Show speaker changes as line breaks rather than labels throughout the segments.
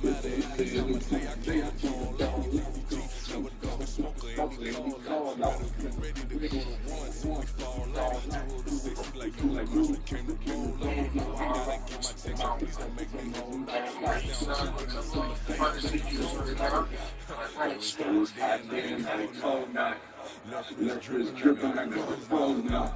Madden. Every time I say I can't fall off. Jesus never dog a smoker and we call off. Better be ready to go to one so we fall off. 260 like Ludacris, we came to roll off. No, I gotta get my attention, please don't make me hold off. First down, chicken, I see the fans, they cold off. It was hot then, now they cold now. Lurker is dripping like it's cold now.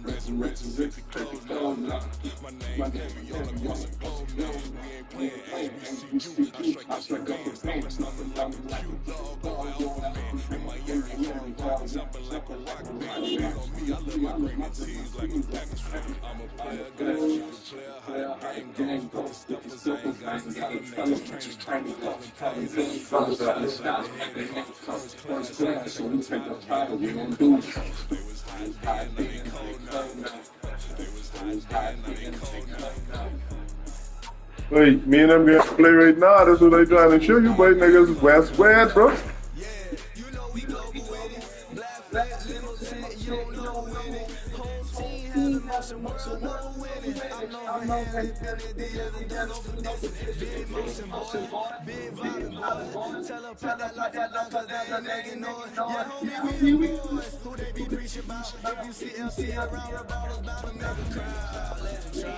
Went from reds to sexy cold now. My name heavy all across the globe, man. We ain't playing HBCU. I strike up the band. It's nothing like a cute dog or my old man. In my area, hard jumping like a rock band. You know me, I love my green and tees like a package fan. I'm a player, got a future player, how the game goes. Put the steppers, I ain't got it. Niggas training, calling fellas out of style. First class, so we take the title, we gon' do it. They was hot then, they cold now. They was hot then, they cold now.
Wait, me and them gonna play right now. That's what they trying to show you, boy. Niggas west, bro.
Yeah, you know we go with it. Black flag limousine, you don't know with it. Whole team had a motion, world war winning. I know had it, been it, the other done for this. Big motion, boy, big volume, boy. Tell her put that like that, don't put that, the nigga know it. Yeah, homie, we boys. Who they be preaching about? If you see LC around the ball, about to make a crowd. Let's try.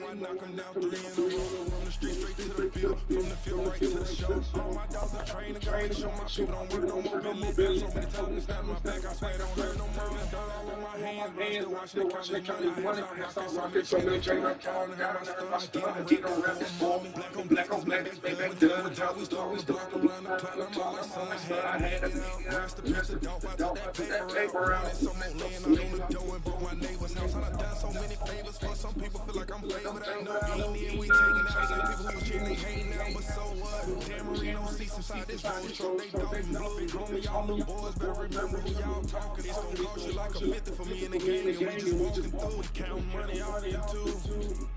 I knock them down 3 in a row. From the street straight to the field, from the field right to the show. All my dogs are trained and trained to show my people don't work no more. Been living so many times, it's not my back. I swear don't hurt no more. It's done all in my hands, but still watch they count the money. I'm rocking so many chains, I'm calling have my stuff. Get on rap and more. Black on black on black, it's back done. With how we start, we block around the clock. I'm all my son, I had it. Rest the piece of dope, I took that paper around. And so much laying out on the dough and broke my neighbor's house. I done so many favors for some people feel like I'm favored. Ain't no eating, we taking out the people who was cheating, they hating now, but so what? Damn Marino seats inside this road, so they don't bluffing. Homie, y'all new boys better remember who y'all talking. It's gonna cost you like a 50 for me in the game, and we just walking through it, counting money out in two.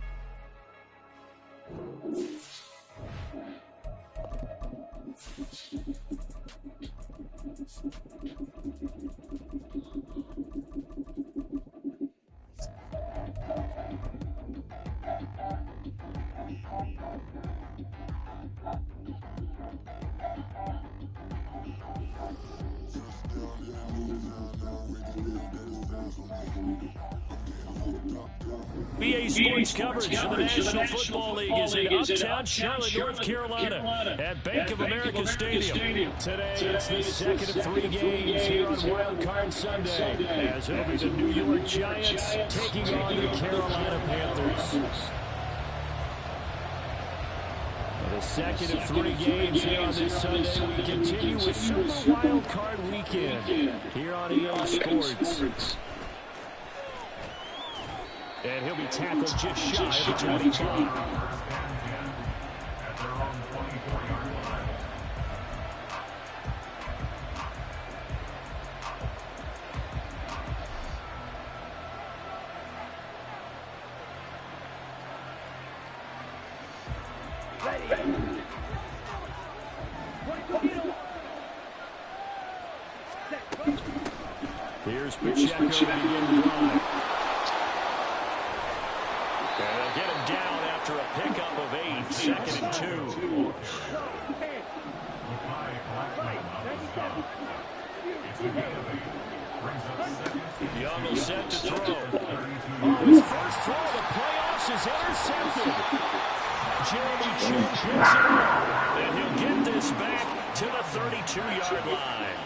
BA Sports coverage of the National Football League is in uptown Charlotte, North Carolina at Bank of America Stadium. Today, it's the second of 3 games here on Wild Card Sunday, as it'll be the New York Giants taking on the Carolina Panthers. The second of 3 games here on this Sunday. We continue with Super Wild Card Weekend here on EA Sports. And he'll be tackled just shy of the 25. Here's Pacheco to begin the drive. And they'll get him down after a pickup of 8, 2nd and 2. Young will set to throw. Oh, his first throw of the playoffs is intercepted. Jeremy Chinn picks it up, and he'll get this back to the 32-yard line.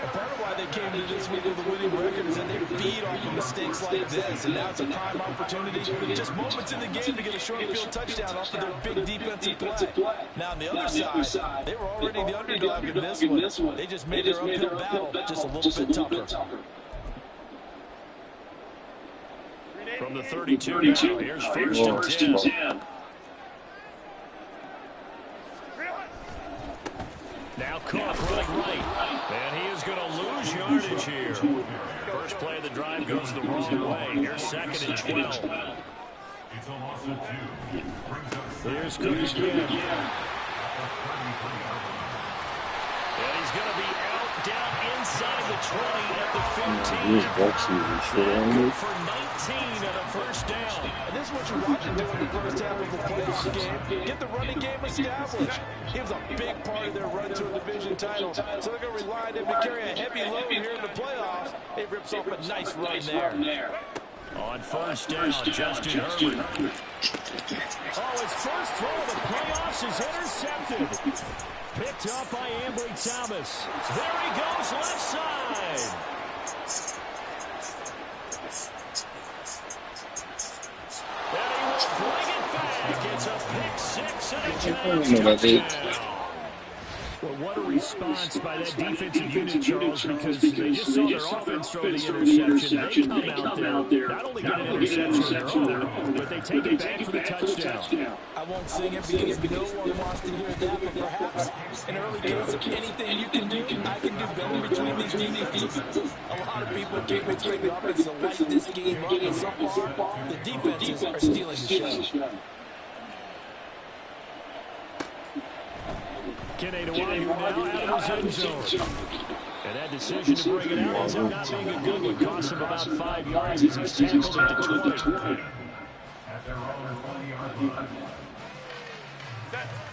And part of why they came to this week with a winning record is that they feed off of mistakes like this. And now it's a prime opportunity, just moments in the game, to get a short field touchdown off of their big defensive play. Now on the other side, they were already the underdog in this one. They just made their uphill battle just a little bit tougher.
From the 32 now, here's first and 10. Now Cook running right, and he is going to lose yardage here. First play of the drive goes the wrong way. Here's 2nd and 12. Here's Cook again. And he's going to be out down inside the 20 at the 15. Good for 19 and a first down.
And this is what you want to do in the first half of the playoff game. Get the running game established. He was a big part of their run to a division title. So they're going to rely on him to carry a heavy load here in the playoffs. It rips off a nice run there.
On first down, Justin Herbert. Oh, his first throw of the playoffs is intercepted. Picked up by Ambry Thomas. There he goes, left side. And he will bring it back. It's a pick six and a Giants touchdown. Well, what a response by that defensive unit, Charles, because they just saw their offense throw the interception. They come out there, not only get an interception of their own, but they take it back for the touchdown.
I won't sing it because no one wants to hear that, but perhaps an early case of anything you can do, I can do better between these defenses. A lot of people can't expect the offense to light this game up, and so far, the defenses are stealing the show.
Kenny Nwangwu now out of his end zone. And that decision to bring it out ends up not being a good one. Cost him about 5 yards as he's tackled at the 20.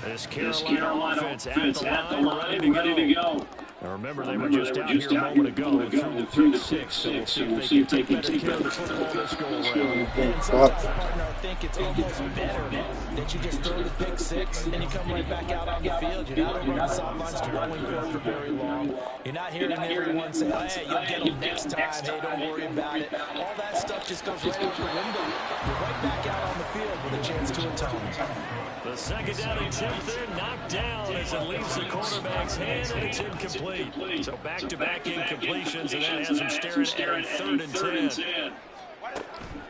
This Carolina offense at the line, ready to go. Now remember, they were just out here a moment ago through the pick six, so we'll see if they can take better care of the football this go around.
And sometimes, partner, I think it's almost better that you just throw the pick six and you come right back out on the field. You're not over on the sidelines dwelling for very long. You're not hearing everyone say, hey, you'll get them next time. Hey, don't worry about it. All that stuff just goes right out the window. You're right back out on the field with a chance to atone.
The second down attempt there knocked down as it leaves the quarterback's hand, and it's incomplete. So back-to-back incompletions, and that has him staring at a 3rd and 10.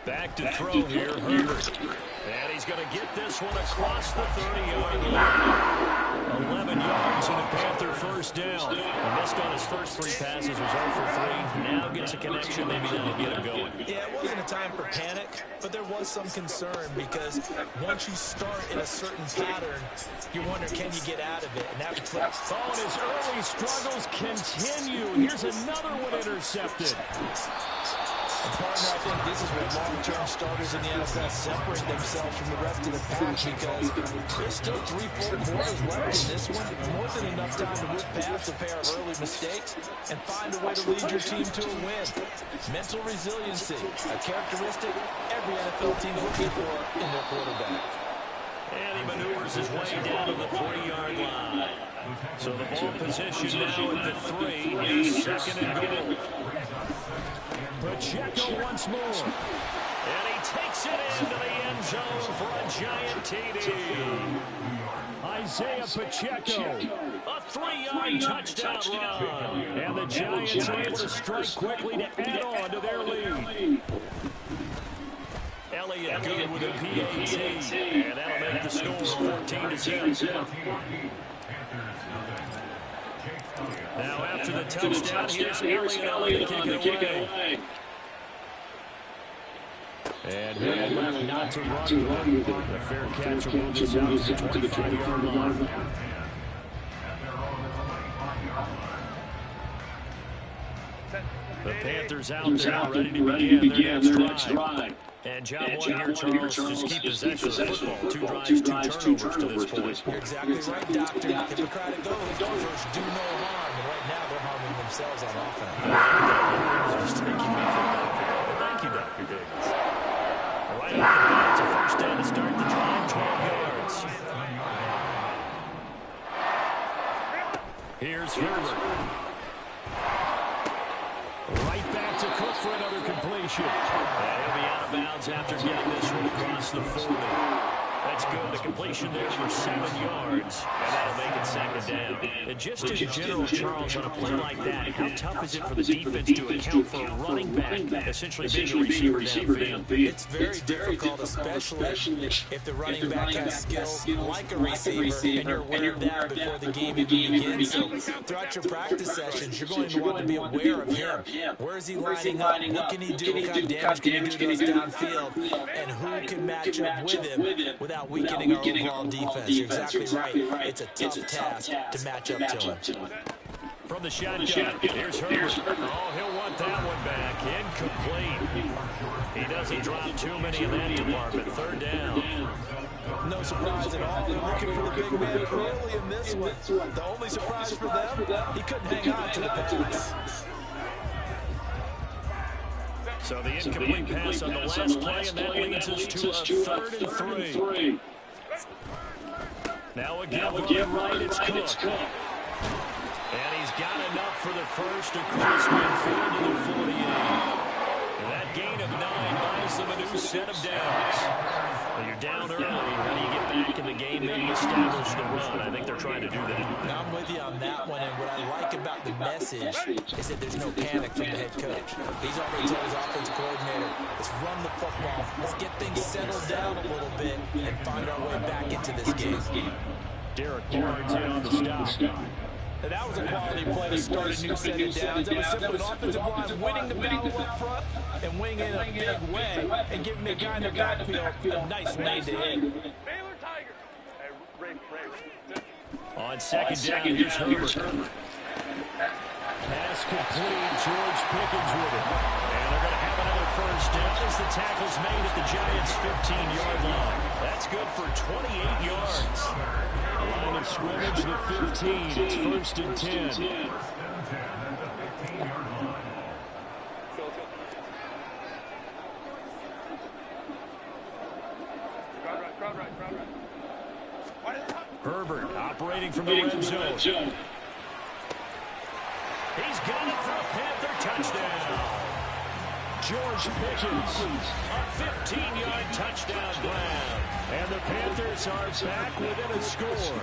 Back to throw here, Herbert. And he's going to get this one across the 30-yard line. 11 yards and a Panther first down. And missed on his first 3 passes, was 0 for 3. Now gets a connection, maybe that'll get him going.
Yeah, it wasn't a time for panic, but there was some concern because once you start in a certain pattern, you wonder, can you get out of it? And that flips.
Oh, and his early struggles continue. Here's another one intercepted.
Partner, I think this is where long-term starters in the NFL separate themselves from the rest of the pack because there's still 3 full quarters left in this one. More than enough time to move past a pair of early mistakes and find a way to lead your team to a win. Mental resiliency, a characteristic every NFL team looking for in their quarterback.
And he maneuvers his way down to the 3-yard line. So the ball position now at the 3. Here's 2nd and goal. Pacheco once more. And he takes it into the end zone for a giant TD. Isaiah Pacheco, a 3-yard touchdown run. And the Giants are able to strike quickly to add on to their lead. Elliott good with a PAT. And that'll make the score 14-7. Now after the touchdown, here's Elliott to kick it away. And he'll left not to run with it. The fair catch will move us out to the 25-yard line. The Panthers out there ready to begin their next drive. And job one here, Charles, just keep possession of the football. 2 drives, 2 turnovers to this point.
You're exactly right, Doctor. Hippocratic oath, gophers do no harm. And right now, they're harming themselves on offense.
Thank you, Dr. Davis. Right off the bat, it's a first down to start the drive, 12 yards. Here's Herbert. Right back to Cook for another completion. And he'll be out of bounds after getting this one across the 40. That's good. The completion there for 7 yards. And that'll make it 2nd down. And just in general, Charles, on a play like that, how tough is it for the defense to account for a running back essentially being a receiver downfield?
It's very difficult, especially if the running back has skills like a receiver, and you're aware of that before the game even begins. So throughout your practice sessions, you're going to want to be aware of him. Where is he lining up? What can he do? What kind of damage can he do to those downfield? And who can match up with him without weakening our overall defense? You're exactly right. It's a tough task to match up to him.
From the shotgun, here's Herbert. Oh, he'll want that one back. Incomplete. He doesn't drop too many in that department. Third down.
No surprise at all. They're looking for the big man early in this one. The only surprise for them, he couldn't hang on to the pass.
So the incomplete pass on the last play, and that leads us to a 3rd and 3. Now again, looking right, it's Cook. And he's got enough for the first across midfield to the 48. And that gain of 9 buys them a new set of downs. Well, you're down early. How do you get back in the game, maybe establish the run? I think they're trying to do that.
Now, I'm with you on that one, and what I like about the message is that there's no panic from the head coach. He's already told his offensive coordinator, let's run the football, let's get things settled down a little bit, and find our way back into this game.
Derek Barnes in on the stop.
And that was a quality play to start a new set of downs. That was simply an offensive line winning the battle up front and winning in a big way and giving the guy in the backfield a nice lane to hit.
On second down, here's Herbert. Pass complete. George Pickens with it. And they're going to have another first down as the tackle's made at the Giants' 15-yard line. That's good for 28 yards. Line of scrimmage, the 15. It's 1st and 10. Herbert operating from the red zone. He's got it for a Panther touchdown. George Pickens, a 15-yard touchdown grab. And the Panthers are back within a score.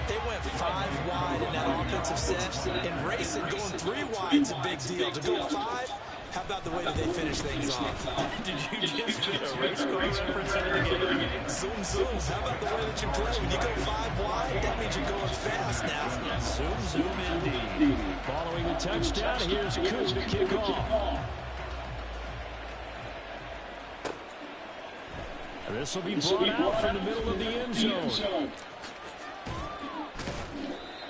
They went 5 wide in that offensive set. And racing going 3 wide is a big deal. To go 5, how about the way that they finish things off?
Did you just get a race car reference into the game?
Zoom, zoom. How about the way that you play? When you go 5 wide, that means you're going fast now.
Zoom, zoom indeed. Following the touchdown, here's Koo to kick off. This will be brought out from the middle of the end zone.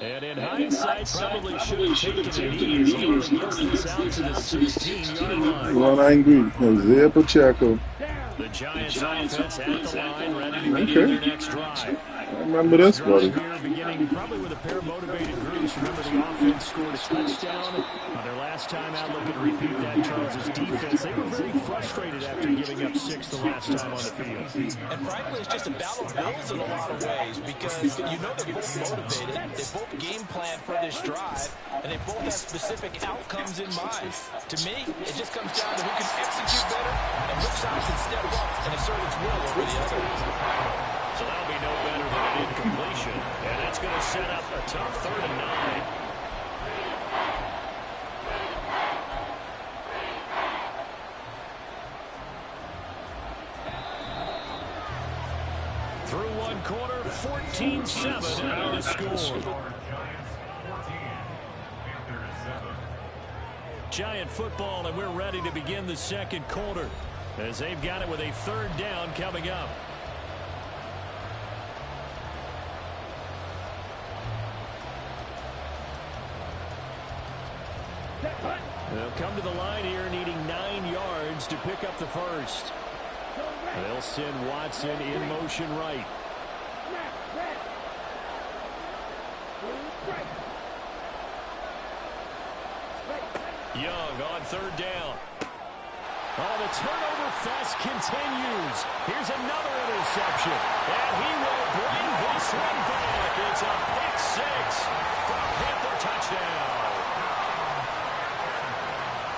And in hindsight, probably should have taken it easy and gets this out to the 16-yard line.
One angry, Jose Pacheco.
The Giants offense at the line, ready to begin their next drive.
I remember this, buddy.
Beginning probably with a pair of motivated groups. Remember, the offense scored a touchdown on their last time out, looking to repeat that. Charles' defense, they were very frustrated after giving up 6 the last time on the field.
And frankly, it's just a battle of wills in a lot of ways, because you know they're both motivated, they both game plan for this drive, and they both have specific outcomes in mind. To me, it just comes down to who can execute better and which side can step up and assert its will over the other.
So that'll be no better than an incompletion, and that's going to set up a tough 3rd and 9. Through one quarter, 14-7 our score. Giant football, and we're ready to begin the second quarter as they've got it with a 3rd down coming up. They'll come to the line here needing 9 yards to pick up the first. They'll send Watson in motion right. Young on 3rd down. Oh, the turnover fest continues. Here's another interception. And he will bring this one back. It's a pick 6 for a Panther touchdown.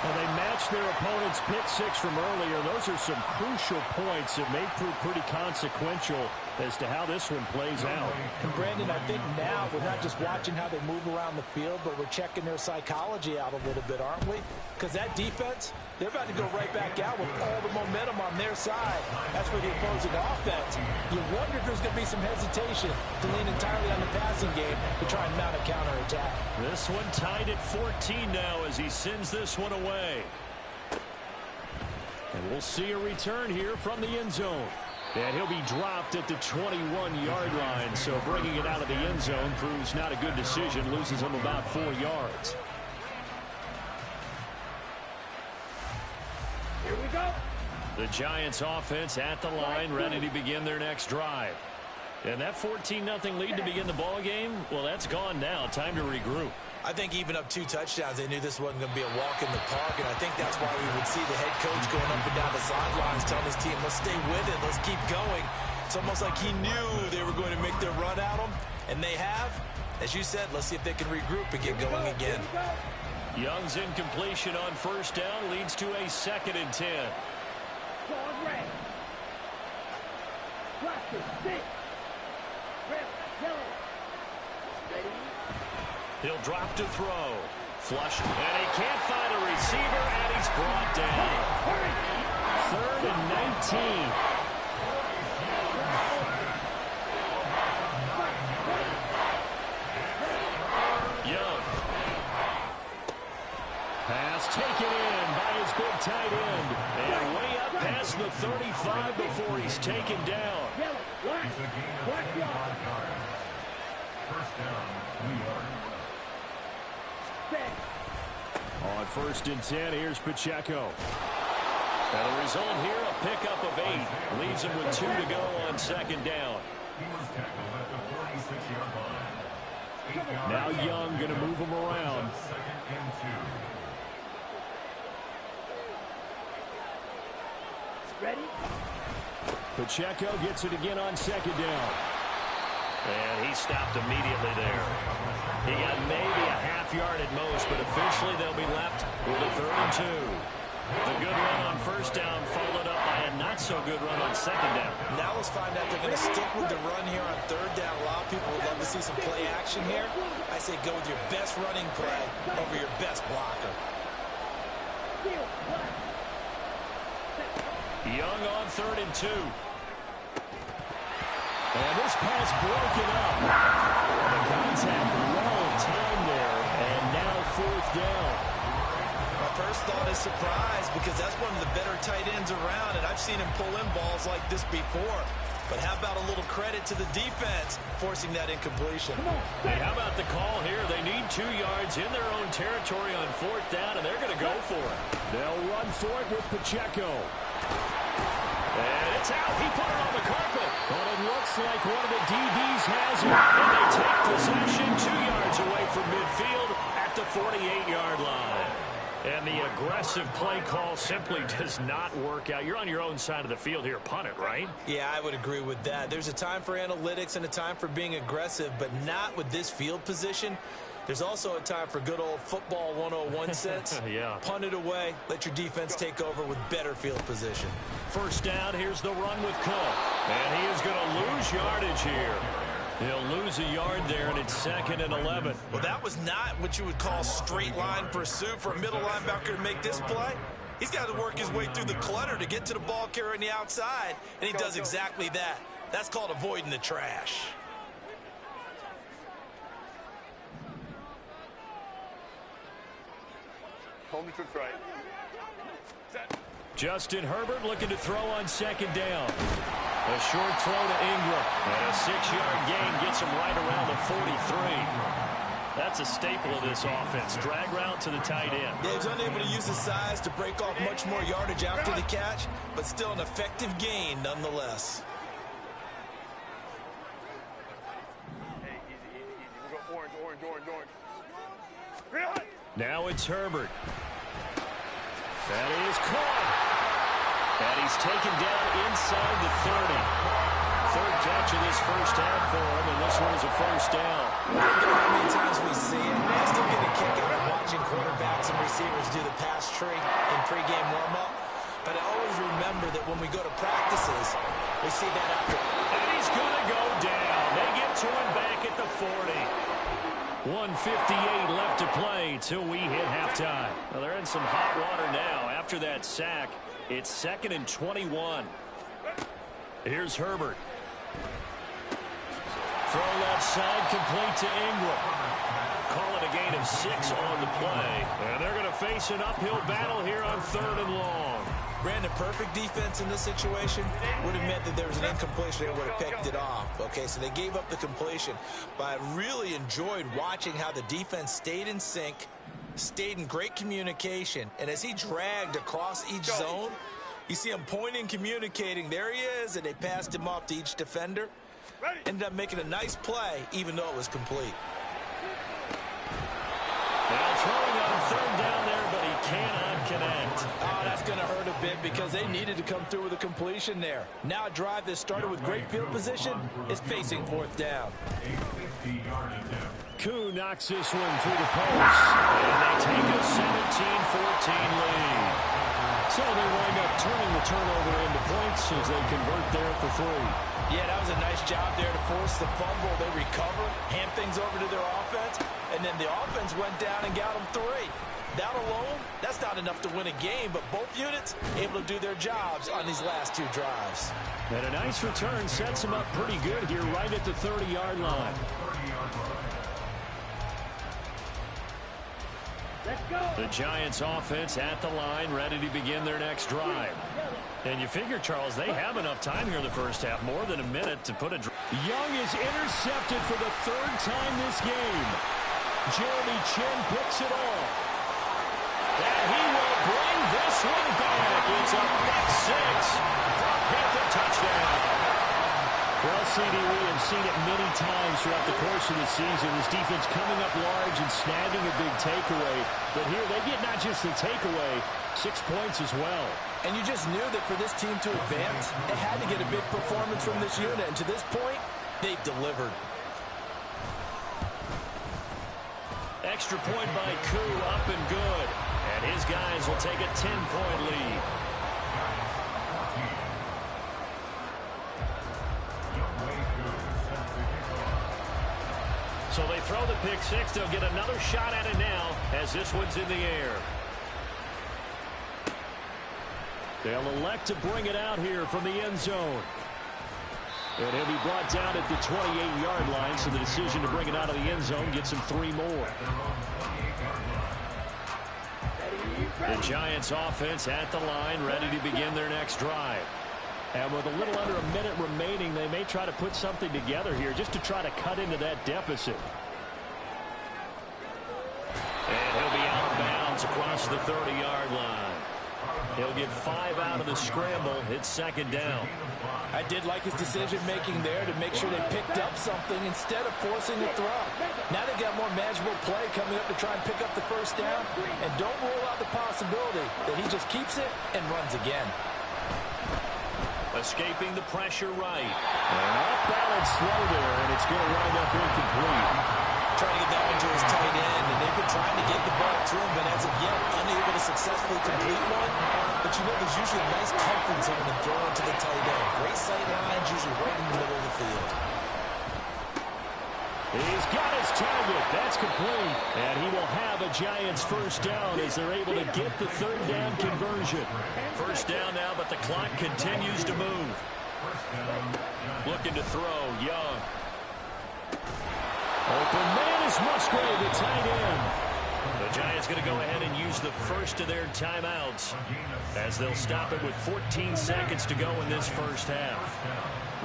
Well, they matched their opponent's pick 6 from earlier. Those are some crucial points that may prove pretty consequential as to how this one plays out.
And Brandon, I think now we're not just watching how they move around the field, but we're checking their psychology out a little bit, aren't we? Because that defense, they're about to go right back out with all the momentum on their side. That's for the opposing offense. You wonder if there's going to be some hesitation to lean entirely on the passing game to try and mount a counterattack.
This one tied at 14 now as he sends this one away. And we'll see a return here from the end zone. And he'll be dropped at the 21-yard line. So bringing it out of the end zone proves not a good decision. Loses him about 4 yards.
Here we go.
The Giants offense at the line, ready to begin their next drive. And that 14-0 lead to begin the ball game, well, that's gone now. Time to regroup.
I think even up 2 touchdowns, they knew this wasn't going to be a walk in the park, and I think that's why we would see the head coach going up and down the sidelines telling his team, let's stay with it, let's keep going. It's almost like he knew they were going to make their run at him, and they have. As you said, let's see if they can regroup and get going again.
Young's incompletion on first down leads to a 2nd and 10. He'll drop to throw. Flush. And he can't find a receiver, and he's brought down. 3rd and 19. Young. Pass taken in by his big tight end. And way up past the 35 before he's taken down.
First down, New York.
On 1st and 10, here's Pacheco. And the result here, a pickup of 8. Leaves him with 2 to go on 2nd down.
He was tackled at the 46-yard line.
Now Young going to move him around.
2nd and 2.
Ready?
Pacheco gets it again on 2nd down. And he stopped immediately there. He got maybe a half yard at most, but officially they'll be left with a 3rd and 2. The good run on first down followed up by a not-so-good run on 2nd down.
Now let's find out they're going to stick with the run here on 3rd down. A lot of people would love to see some play action here. I say go with your best running play over your best blocker.
Young on 3rd and 2. And this pass broken up. The contact well timed there, and now 4th down.
My first thought is surprise because that's one of the better tight ends around, and I've seen him pull in balls like this before. But how about a little credit to the defense forcing that incompletion?
Hey, how about the call here? They need 2 yards in their own territory on 4th down, and they're going to go for it. They'll run for it with Pacheco. And it's out. He put it on the carpet. But it looks like one of the DBs has it. And they take possession 2 yards away from midfield at the 48-yard line. And the aggressive play call simply does not work out. You're on your own side of the field here. Punt it, right?
Yeah, I would agree with that. There's a time for analytics and a time for being aggressive, but not with this field position. There's also a time for good old football 101 sense.
Yeah.
Punt it away. Let your defense take over with better field position.
First down, here's the run with Cook. And he is going to lose yardage here. He'll lose a yard there, and it's 2nd and 11.
Well, that was not what you would call straight line pursuit for a middle linebacker to make this play. He's got to work his way through the clutter to get to the ball carrier on the outside, and he does exactly that. That's called avoiding the trash.
Home to try.
Justin Herbert looking to throw on 2nd down. A short throw to Ingram. And a 6-yard gain gets him right around the 43. That's a staple of this offense. Drag route to the tight end.
Yeah, he's unable to use his size to break off much more yardage after the catch, but still an effective gain nonetheless.
Hey, easy. We'll go orange.
Now it's Herbert. That is caught. And he's taken down inside the 30. 3rd catch of this first half for him, and this one is a first down.
I don't know how many times we see it. I still get a kick out of watching quarterbacks and receivers do the pass tree in pregame warm-up. But I always remember that when we go to practices, we see that after.
And he's going to go down. They get to him back at the 40. 1:58 left to play till we hit halftime. Well, they're in some hot water now. After that sack, it's 2nd and 21. Here's Herbert. Throw left side, complete to Ingram. Call it a gain of 6 on the play. And they're going to face an uphill battle here on 3rd and long.
Brandon, perfect defense in this situation would have meant that there was an incompletion and would have picked it off. Okay, so they gave up the completion. But I really enjoyed watching how the defense stayed in sync, stayed in great communication, and as he dragged across each zone, you see him pointing, communicating. There he is, and they passed him off to each defender. Ended up making a nice play, even though it was complete.
Now throwing on third down there, but he cannot connect.
Oh, that's going to hurt a bit because they needed to come through with a completion there. Now a drive that started with great field position is facing fourth down.
Koo knocks this one through the post, and they take a 17-14 lead. So they wind up turning the turnover into points as they convert there for 3.
Yeah, that was a nice job there to force the fumble. They recover, hand things over to their offense, and then the offense went down and got them 3. That alone, that's not enough to win a game, but both units able to do their jobs on these last 2 drives.
And a nice return sets them up pretty good here right at the 30-yard line. The Giants offense at the line, ready to begin their next drive. And you figure, Charles, they have enough time here in the first half, more than a minute to put a... Young is intercepted for the 3rd time this game. Jeremy Chin picks it off. And he will bring this one back. It's a pick 6 for a Panther touchdown. Well, CD, we have seen it many times throughout the course of the season. This defense coming up large and snagging a big takeaway. But here they get not just the takeaway, 6 points as well.
And you just knew that for this team to advance, they had to get a big performance from this unit. And to this point, they've delivered.
Extra point by Koo, up and good. And his guys will take a 10-point lead. So they throw the pick 6. They'll get another shot at it now as this one's in the air. They'll elect to bring it out here from the end zone. And he'll be brought down at the 28-yard line, so the decision to bring it out of the end zone gets him 3 more. The Giants offense at the line, ready to begin their next drive. And with a little under a minute remaining, they may try to put something together here just to try to cut into that deficit. And he'll be out of bounds across the 30-yard line. He'll get 5 out of the scramble. It's 2nd down.
I did like his decision-making there to make sure they picked up something instead of forcing a throw. Now they got more manageable play coming up to try and pick up the 1st down. And don't rule out the possibility that he just keeps it and runs again.
Escaping the pressure right. And off-balance throw there, and it's going to wind up incomplete.
Trying to get that one to his tight end, and they've been trying to get the ball to him, but as of yet, unable to successfully complete one. But you know, there's usually a nice comfort zone in throwing to the tight end. Great sight lines, usually right in the middle of the field.
He's got his target. That's complete. And he will have a Giants 1st down as they're able to get the 3rd down conversion. 1st down now, but the clock continues to move. Looking to throw, Young. Open man is Musgrave, the tight end. The Giants going to go ahead and use the first of their timeouts as they'll stop it with 14 seconds to go in this first half.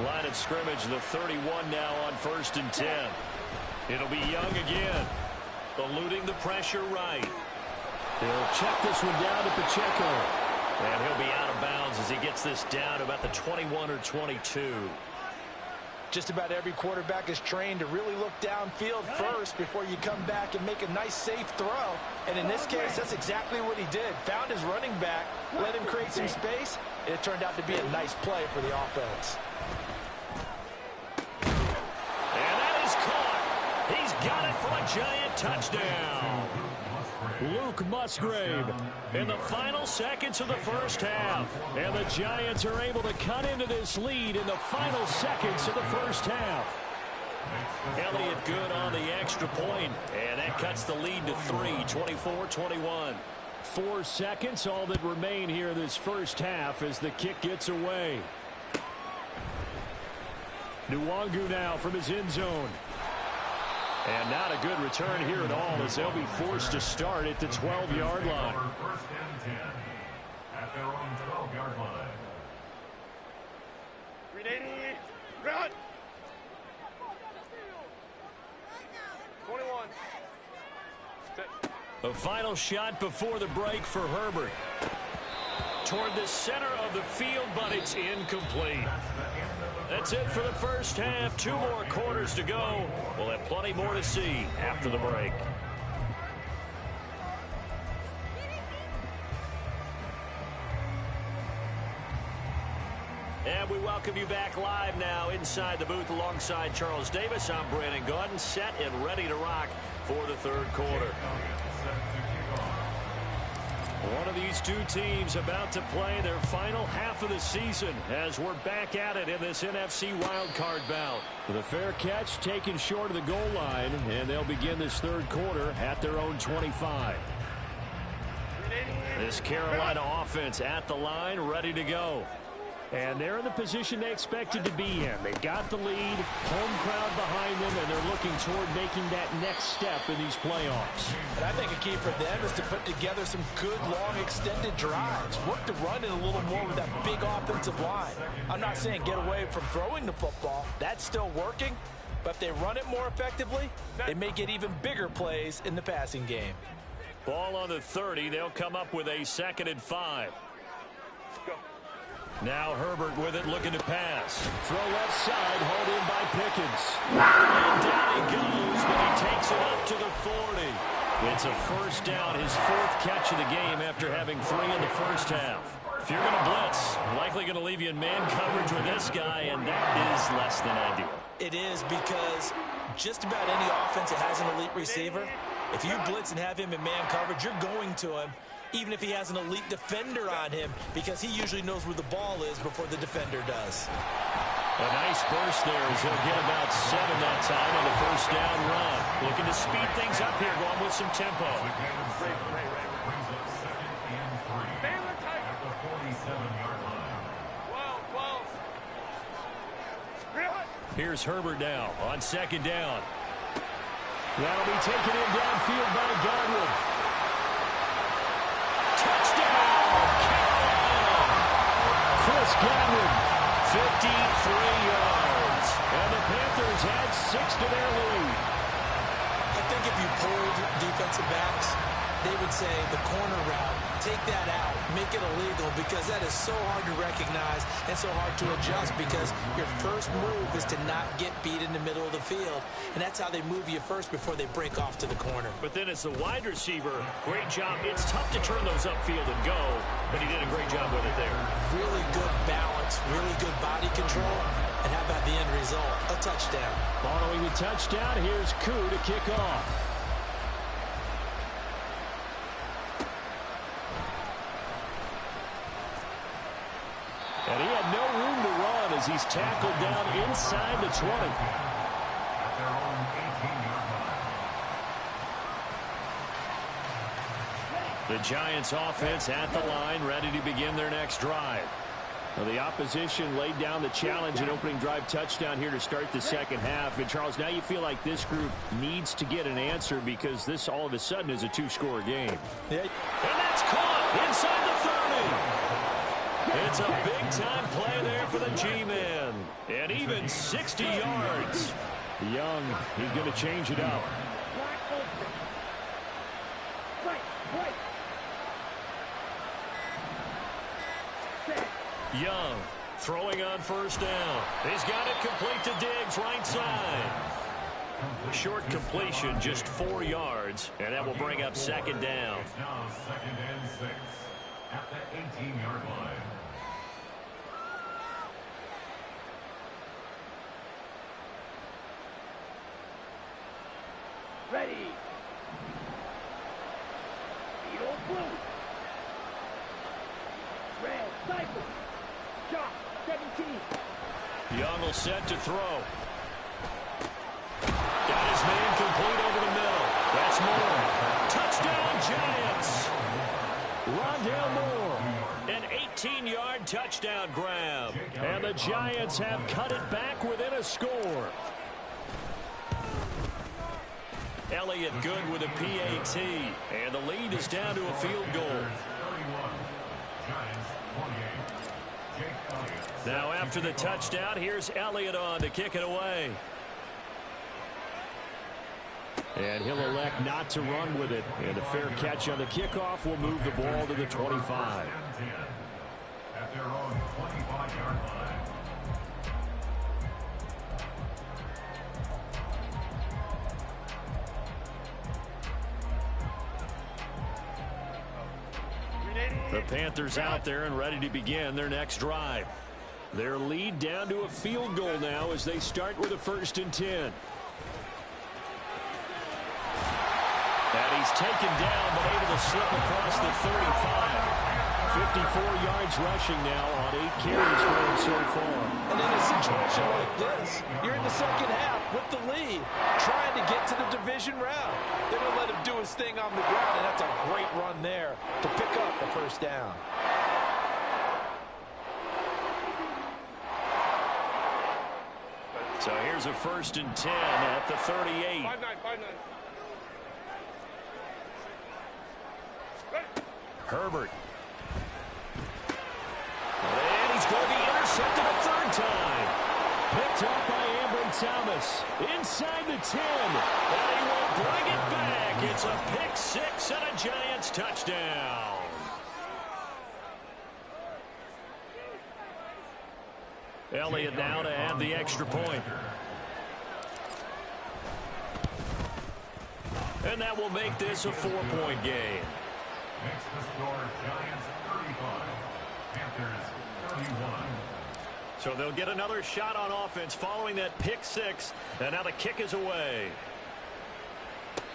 Line of scrimmage, the 31 now on 1st and 10. It'll be Young again, eluding the pressure right. He'll check this one down to Pacheco. And he'll be out of bounds as he gets this down to about the 21 or 22.
Just about every quarterback is trained to really look downfield first before you come back and make a nice, safe throw. And in this case, that's exactly what he did. Found his running back, let him create some space, and it turned out to be a nice play for the offense.
And that is caught. He's got it for a Giant touchdown. Luke Musgrave in the final seconds of the first half. And the Giants are able to cut into this lead in the final seconds of the first half. Elliott good on the extra point, and that cuts the lead to 3, 24-21. 4 seconds, all that remain here this first half as the kick gets away. Nwangu now from his end zone. And not a good return here at all as they'll be forced to start at the 12-yard line.
their own 12-yard line.
Run! 21.
A final shot before the break for Herbert. Toward the center of the field, but it's incomplete. That's it for the first half. 2 more quarters to go. We'll have plenty more to see after the break. And we welcome you back live now inside the booth alongside Charles Davis. I'm Brandon Gaudin, set and ready to rock for the third quarter. One of these two teams about to play their final half of the season as we're back at it in this NFC wildcard bout. The fair catch taken short of the goal line, and they'll begin this third quarter at their own 25. This Carolina offense at the line, ready to go. And they're in the position they expected to be in. They got the lead, home crowd behind them, and they're looking toward making that next step in these playoffs.
And I think a key for them is to put together some good, long, extended drives. Work the run in a little more with that big offensive line. I'm not saying get away from throwing the football. That's still working. But if they run it more effectively, they may get even bigger plays in the passing game.
Ball on the 30. They'll come up with a 2nd and 5. Now Herbert with it, looking to pass. Throw left side, hauled in by Pickens. And down he goes, but he takes it up to the 40. It's a first down, his 4th catch of the game after having 3 in the first half. If you're going to blitz, likely going to leave you in man coverage with this guy, and that is less than ideal.
It is, because just about any offense that has an elite receiver, if you blitz and have him in man coverage, you're going to him, even if he has an elite defender on him, because he usually knows where the ball is before the defender does.
A nice burst there as he'll get about 7 that time on the first down run. Looking to speed things up here, going with some tempo. Here's Herbert now on 2nd down. That'll be taken in downfield by Godwin. Touchdown, Carolina! Chris Godwin, 53 yards. And the Panthers had 6 to their lead.
I think if you pulled defensive backs, they would say the corner route, take that out, make it illegal, because that is so hard to recognize and so hard to adjust, because your first move is to not get beat in the middle of the field, and that's how they move you first before they break off to the corner.
But then as the wide receiver, great job. It's tough to turn those upfield and go, but he did a great job with it there.
Really good balance, really good body control, and how about the end result? A touchdown.
Following the touchdown, here's Koo to kick off. And he had no room to run as he's tackled down inside the 20.
At their own 18-yard line.
The Giants offense at the line, ready to begin their next drive. Well, the opposition laid down the challenge and opening drive touchdown here to start the second half. And, Charles, now you feel like this group needs to get an answer, because this all of a sudden is a 2-score game.
Yeah.
And that's caught inside the 30. It's a big-time play there for the G-Man. And even 60 yards. Young, he's going to change it up. Young throwing on first down. He's got it complete to Diggs, right side. Short completion, just 4 yards, and that will bring up 2nd down.
It's now 2nd and 6 at the 18-yard line.
Ready. Beetle blue. Red cycle. Shot 17.
Young will set to throw. Got his man complete over the middle. That's Moore. Touchdown, Giants. Rondale Moore. An 18-yard touchdown grab. And the Giants have cut it back within a score. Elliott good with a PAT. And the lead is down to a field goal.
31. Giants
After the touchdown, here's Elliott on to kick it away. And he'll elect not to run with it. And a fair catch on the kickoff will move the ball to the 25.
At their own 25-yard line.
The Panthers out there and ready to begin their next drive. Their lead down to a field goal now as they start with a 1st and 10. And he's taken down but able to slip across the 35. 54 yards rushing now on 8 carries for him so far.
And in a situation like this, you're in the second half with the lead, trying to get to the division round. They're going to let him do his thing on the ground, and that's a great run there to pick up the 1st down.
So here's a 1st and 10 at the 38.
5-9.
Herbert. And he's going to be intercepted a 3rd time. Picked up by Ambry Thomas. Inside the 10. And he will bring it back. It's a pick 6 and a Giants touchdown. Elliott now to add the extra point. And that will make this a 4-point game.
Makes the score Giants 35, Panthers 31.
So they'll get another shot on offense following that pick 6. And now the kick is away.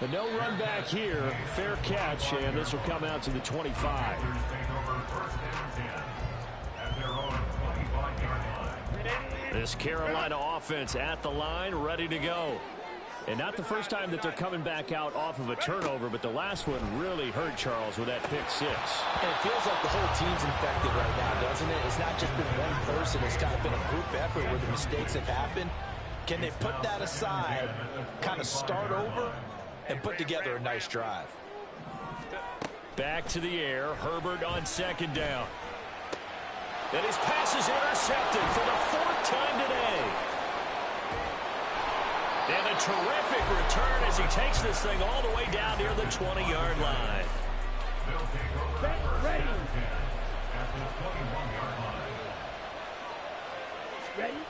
But no run back here. Fair catch, and this will come out to the 25.
Panthers take over 1st and 10 at their own 25-yard line.
This Carolina offense at the line, ready to go. And not the first time that they're coming back out off of a turnover, but the last one really hurt Charles with that pick 6.
And it feels like the whole team's infected right now, doesn't it? It's not just been one person. It's kind of been a group effort where the mistakes have happened. Can they put that aside, kind of start over, and put together a nice drive?
Back to the air. Herbert on 2nd down. And his pass is intercepted for the 4th time today. And a terrific return as he takes this thing all the way down near the 20-yard line.
They'll take over 1st and 10 at the 21-yard line.
Ready?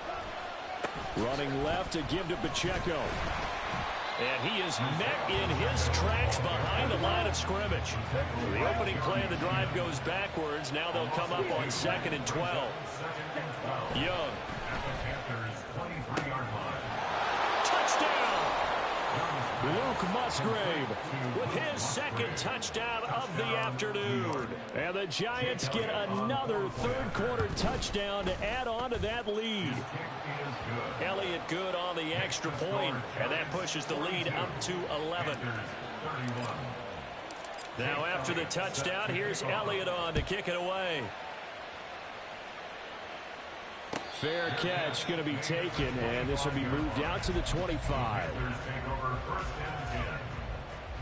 Running left to give to Pacheco. And he is met in his tracks behind the line of scrimmage. The opening play of the drive goes backwards. Now they'll come up on 2nd and 12. Young.
At the Panthers 23-yard line.
Touchdown! Luke Musgrave with his 2nd touchdown of the afternoon. And the Giants get another 3rd quarter touchdown to add on to that lead. Elliott good on the extra point, and that pushes the lead up to 11. Now after the touchdown, here's Elliott on to kick it away. Fair catch going to be taken, and this will be moved out to the 25.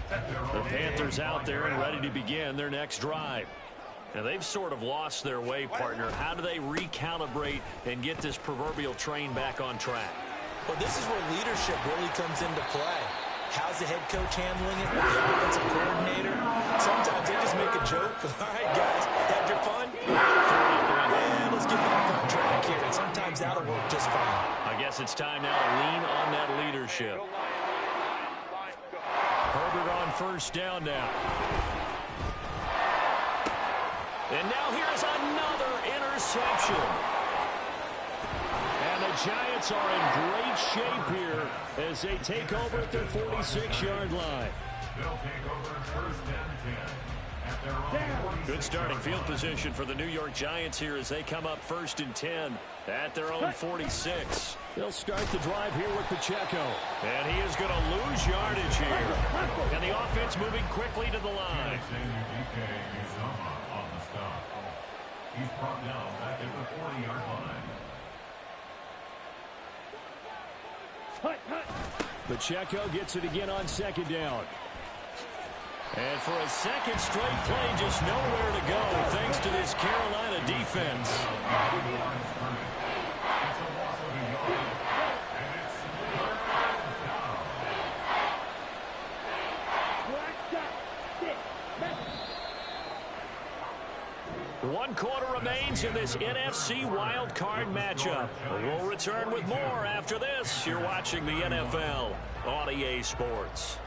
The Panthers out there and ready to begin their next drive. Now they've sort of lost their way, partner. How do they recalibrate and get this proverbial train back on track?
Well, this is where leadership really comes into play. How's the head coach handling it? The offensive coordinator? Sometimes they just make a joke. All right, guys, had your fun? Yeah, let's get back on track here. And sometimes that'll work just fine.
I guess it's time now to lean on that leadership. Herbert on 1st down now. And now here's another interception. And the Giants are in great shape here as they take over at their 46-yard line.
They'll take over 1st and 10 at their own 46.
Good starting field position for the New York Giants here as they come up 1st and 10 at their own 46. They'll start the drive here with Pacheco. And he is going to lose yardage here. And the offense moving quickly to the line.
On the stop. He's brought down back at the 40-yard line.
Pacheco gets it again on 2nd down. And for a 2nd straight play, just nowhere to go thanks to this Carolina defense. One quarter remains in this NFC Wild Card matchup. We'll return with more after this. You're watching the NFL on EA Sports.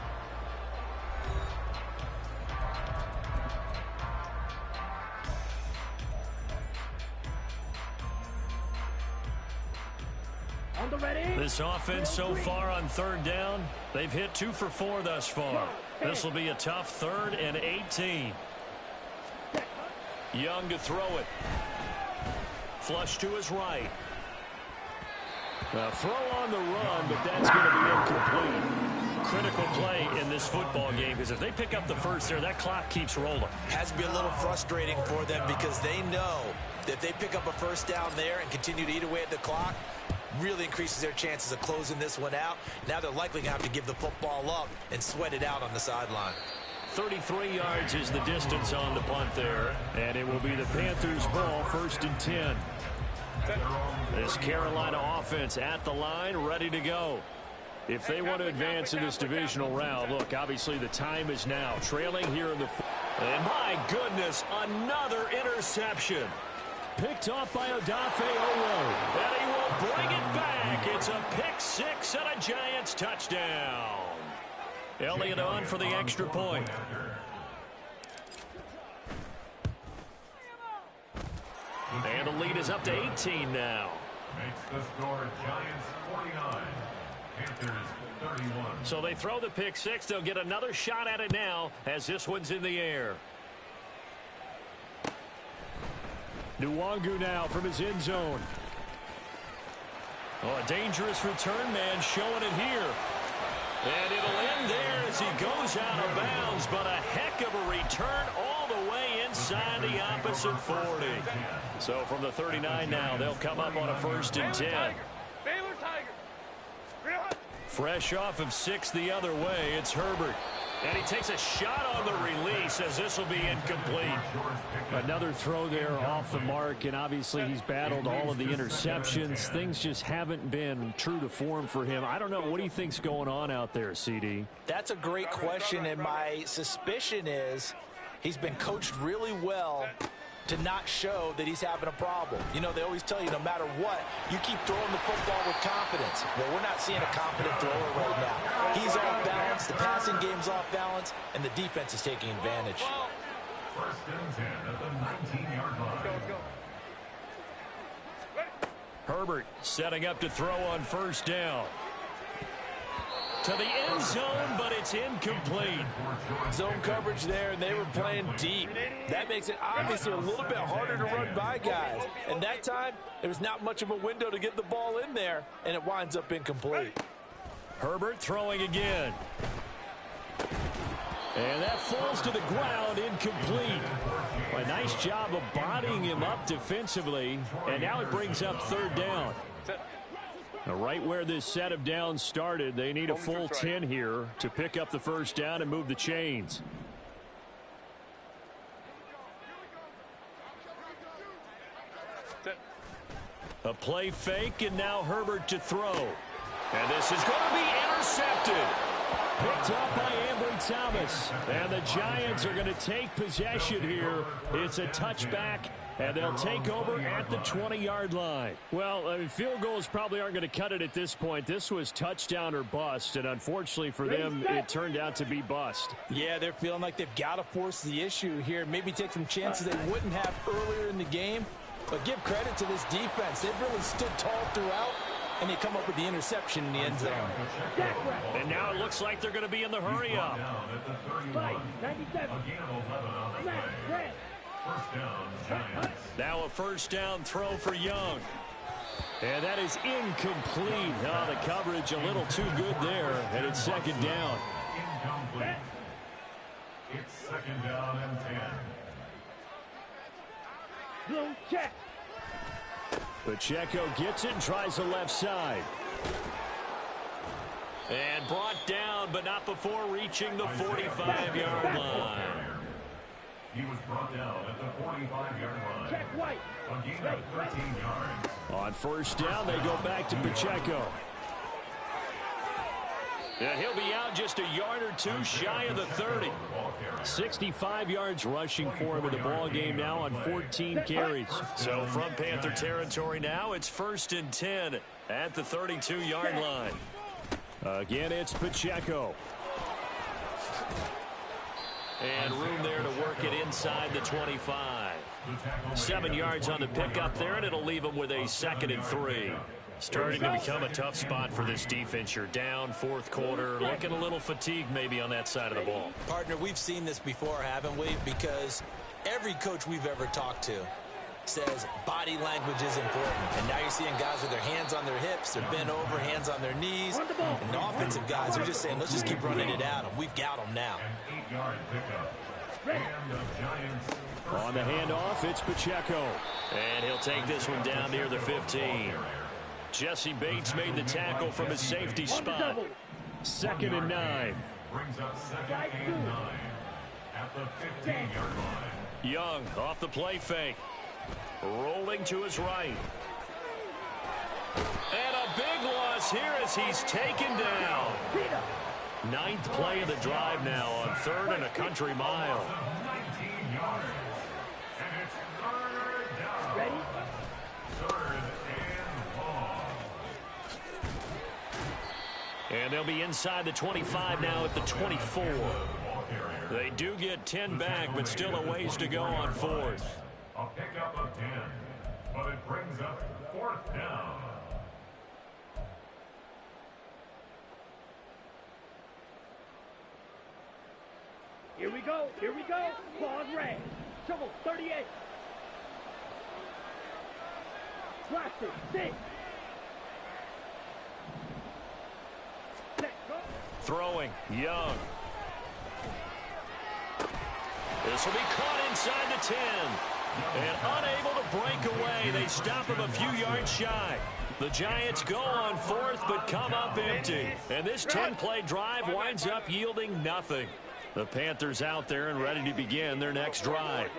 This offense so far on third down, they've hit 2 for 4 thus far. This will be a tough 3rd and 18. Young to throw it. Flush to his right. Throw on the run, but that's going to be incomplete. Critical play in this football game, because if they pick up the first there, that clock keeps rolling.
Has to be a little frustrating for them because they know that if they pick up a first down there and continue to eat away at the clock, really increases their chances of closing this one out. Now they're likely going to have to give the football up and sweat it out on the sideline.
33 yards is the distance on the punt there, and it will be the Panthers' ball, 1st and 10. This Carolina offense at the line, ready to go. If they want to advance in this divisional round, look, obviously the time is now. Trailing here in the... And my goodness, another interception. Picked off by Odafe Oweh. And he will bring it back. It's a pick 6 and a Giants touchdown. Elliott on for the extra point. And the lead is up to 18 now.
Makes the score Giants 49, Panthers 31.
So they throw the pick 6. They'll get another shot at it now as this one's in the air. Nwangu now from his end zone. Oh, a dangerous return man showing it here. And it'll end there as he goes out of bounds, but a heck of a return all the way inside the opposite 40. So from the 39 now, they'll come up on a 1st and 10. Fresh off of 6 the other way, it's Herbert. And he takes a shot on the release as this will be incomplete. Another throw there off the mark, and obviously he's battled all of the interceptions. Things just haven't been true to form for him. I don't know. What do you think's going on out there, CD?
That's a great question, and my suspicion is he's been coached really well to not show that he's having a problem. You know, they always tell you no matter what, you keep throwing the football with confidence. Well, we're not seeing a confident thrower right now. He's off balance, the passing game's off balance, and the defense is taking advantage.
1st and 10 at the 19-yard line.
Herbert setting up to throw on 1st down. To the end zone, but it's incomplete.
Zone coverage there, and they were playing deep. That makes it obviously a little bit harder to run by guys. And that time, there was not much of a window to get the ball in there, and it winds up incomplete.
Herbert throwing again. And that falls to the ground, incomplete. A nice job of bodying him up defensively, and now it brings up 3rd down. Now, right where this set of downs started, they need a full 10 here to pick up the 1st down and move the chains. A play fake, and now Herbert to throw. And this is going to be intercepted. Picked up by Ambry Thomas. And the Giants are going to take possession here. It's a touchback, and they'll take over at the 20-yard line. Well, I mean, field goals probably aren't going to cut it at this point. This was touchdown or bust, and unfortunately for them, it turned out to be bust.
Yeah, they're feeling like they've got to force the issue here. Maybe take some chances they wouldn't have earlier in the game. But give credit to this defense. They've really stood tall throughout, and they come up with the interception in the end zone.
And now it looks like they're going to be in the hurry-up. Now a 1st down throw for Young. And that is incomplete. Oh, the coverage a little too good there, and it's 2nd down.
Incomplete. It's 2nd down and 10.
Pacheco gets it and tries the left side. And brought down, but not before reaching the 45-yard line.
He was brought down at the 45-yard line. A gain of 13 yards.
On 1st down, they go back to Pacheco. And he'll be out just a yard or two shy of the 30. 65 yards rushing for him in the ball game now on 14 carries. So from Panther territory now, it's 1st and 10 at the 32-yard line. Again, it's Pacheco. And room there to work it inside the 25. 7 yards on the pickup there, and it'll leave him with a 2nd and 3. Starting to become a tough spot for this defense. You're down 4th quarter, looking a little fatigued maybe on that side of the ball.
Partner, we've seen this before, haven't we? Because every coach we've ever talked to says body language is important. And now you're seeing guys with their hands on their hips, they're bent over, hands on their knees. And the offensive guys are just saying, let's just keep running it at them. We've got them now.
On the handoff, it's Pacheco. And he'll take this one down near the 15. Jesse Bates made the tackle from his safety spot. 2nd and 9.
Brings up 2nd and 9 at the 15-yard line.
Young off the play fake. Rolling to his right. And a big loss here as he's taken down. 9th play of the drive now on 3rd and a country mile.
19 yards. And it's 3rd down.
Ready?
3rd and long.
And they'll be inside the 25 now at the 24. They do get 10 back, but still a ways to go on 4th.
A pickup of 10, but it brings up 4th down.
Here we go. Here we go. Claws red. Shovel 38. Blaster 6. Set, go.
Throwing, Young. This will be caught inside the 10. And unable to break away. They stop him a few yards shy. The Giants go on 4th, but come up empty. And this 10-play drive winds up yielding nothing. The Panthers out there and ready to begin their next drive.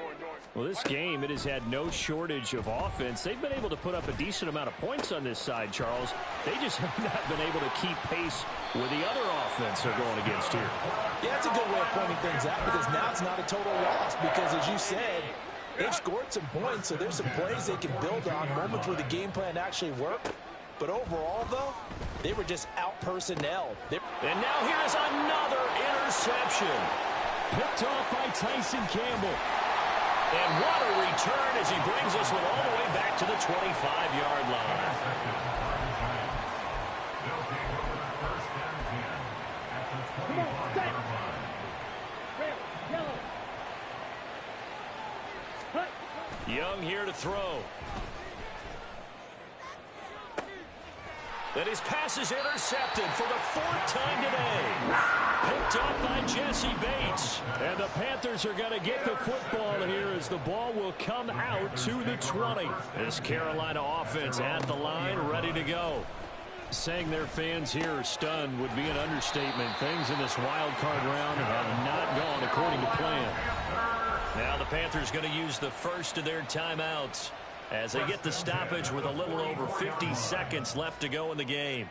Well, this game, it has had no shortage of offense. They've been able to put up a decent amount of points on this side, Charles. They just have not been able to keep pace with the other offense they're going against here.
Yeah, it's a good way of pointing things out because now it's not a total loss because, as you said, they've scored some points, so there's some plays they can build on, moments where the game plan actually worked. But overall, though, they were just out-personnel.
And now here's another interception. Picked off by Tyson Campbell. And what a return as he brings us all the way back to the 25-yard line.
They'll take over the 1st and 10 at the 25-yard line.
Red, yellow. Hut.
Young here to throw. And his pass is intercepted for the 4th time today. Picked up by Jesse Bates. And the Panthers are going to get the football here as the ball will come out to the 20. This Carolina offense at the line, ready to go. Saying their fans here are stunned would be an understatement. Things in this wild card round have not gone according to plan. Now the Panthers going to use the first of their timeouts as they get the stoppage with a little over 50 seconds left to go in the game.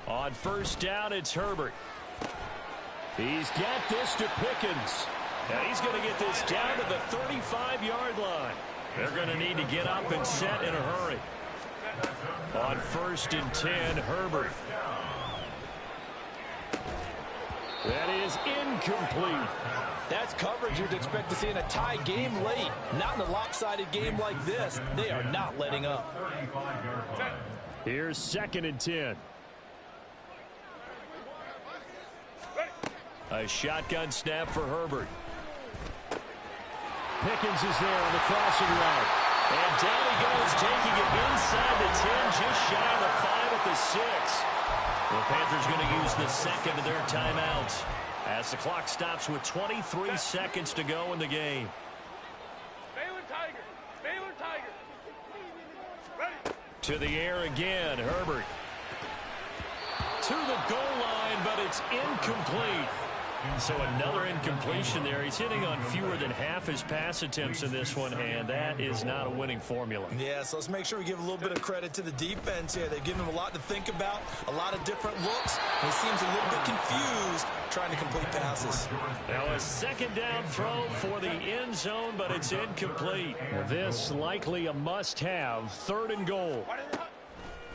On 1st down, it's Herbert. He's got this to Pickens. And he's going to get this down to the 35-yard line. They're going to need to get up and set in a hurry. On 1st and 10, Herbert. That is incomplete.
That's coverage you'd expect to see in a tie game late. Not in a lopsided game like this. They are not letting up.
Here's 2nd and 10. A shotgun snap for Herbert. Pickens is there on the crossing route. And down he goes, taking it inside the 10, just shy of the 5 at the 6. The Panthers going to use the 2nd of their timeouts as the clock stops with 23 seconds to go in the game.
Baylor Tiger. Baylor Tiger. Ready.
To the air again, Herbert. To the goal line, but it's incomplete. So another incompletion there. He's hitting on fewer than half his pass attempts in this one, and that is not a winning formula.
Yeah, so let's make sure we give a little bit of credit to the defense here. They've given him a lot to think about, a lot of different looks, and he seems a little bit confused trying to complete passes.
Now a second down throw for the end zone, but it's incomplete. This likely a must-have. 3rd and goal.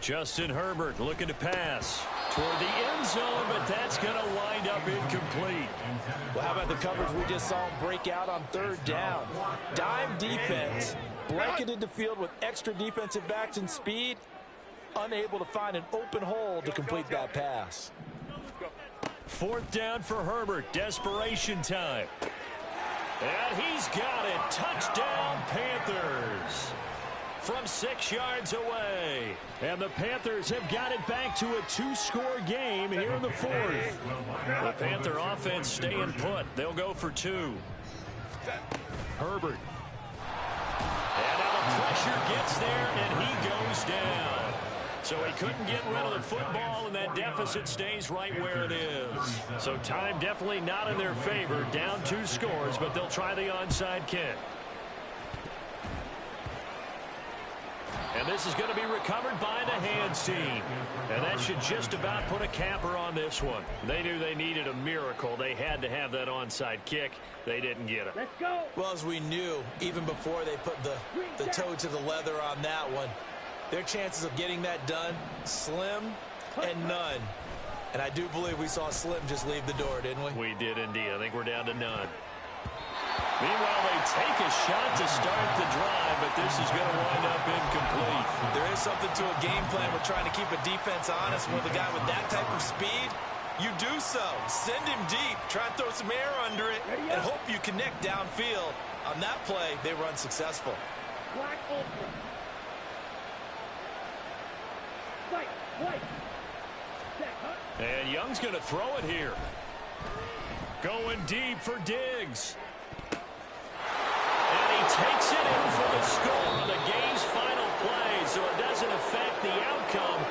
Justin Herbert looking to pass toward the end zone, but that's going to wind up incomplete.
Well, how about the coverage we just saw him break out on 3rd down? Dime defense, blanketed the field with extra defensive backs and speed, unable to find an open hole to complete that pass.
4th down for Herbert. Desperation time. And he's got it. Touchdown, Panthers. From 6 yards away. And the Panthers have got it back to a 2-score game here in the 4th. The Panther offense staying put. They'll go for 2. Herbert. And now the pressure gets there, and he goes down. So he couldn't get rid of the football, and that deficit stays right where it is. So time definitely not in their favor. Down 2 scores, but they'll try the onside kick. And this is going to be recovered by the hands team. And that should just about put a capper on this one. They knew they needed a miracle. They had to have that onside kick. They didn't get it.
Let's go.
Well, as we knew, even before they put the toe to the leather on that one, their chances of getting that done, slim and none. And I do believe we saw Slim just leave the door, didn't we?
We did indeed. I think we're down to none. Meanwhile, they take a shot to start the drive, but this is going to wind up incomplete.
There is something to a game plan with trying to keep a defense honest. With a guy with that type of speed, you do so. Send him deep, try and throw some air under it, and hope you connect downfield. On that play, they were unsuccessful.
Black open. White.
And Young's going to throw it here. Going deep for Diggs. And he takes it in for the score on the game's final play, so it doesn't affect the outcome.